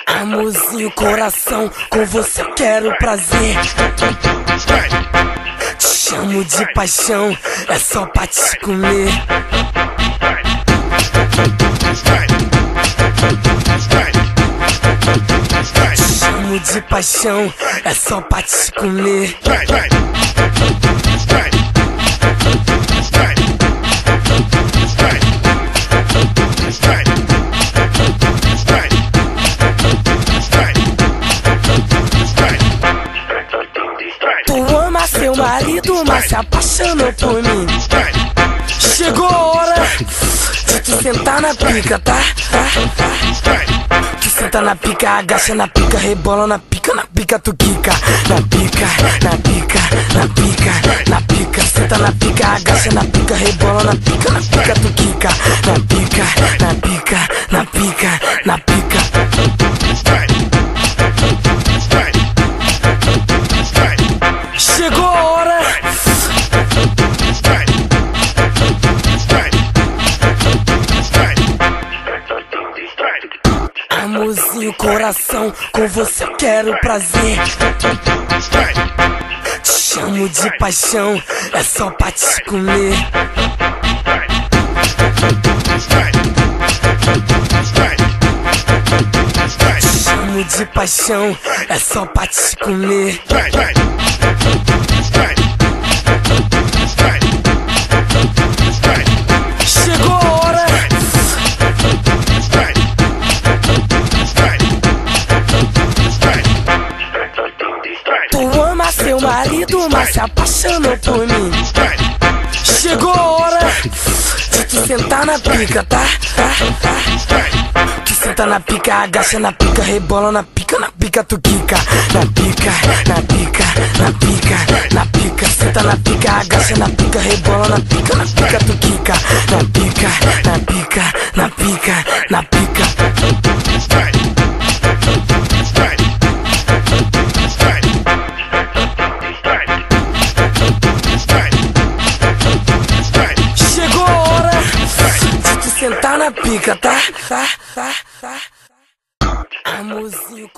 Amorzinho, coração, com você quero prazer. Te chamo de paixão, é só pra te comer. Te chamo de paixão, é só pra te comer. Tu ama seu marido, mas se apaixonou por mim. Chegou a hora de tu sentar na pica, tá? Tu senta na pica, agacha na pica, rebola na pica tu quica. Na pica, na pica, na pica, na pica. Senta na pica, agacha na pica, rebola na pica tu quica. Na pica, na pica, na pica, na pica. Chegou a hora. Amorzinho, coração, com você quero prazer. Te chamo de paixão, é só pra te comer. Te chamo de paixão, é só pra te comer. Chegou a hora. Tu ama seu marido, mas se apaixonou por mim. Chegou a hora de tu sentar na pica, tá? Tu senta na pica, agacha na pica, rebola na pica tu quica. Na pica, na pica, na pica, na pica. Senta na pica, agacha na pica, rebola na pica tu quica. Na pica, na pica, na pica, na pica. Chegou a hora de tu sentar na pica, tá? Amorzinho,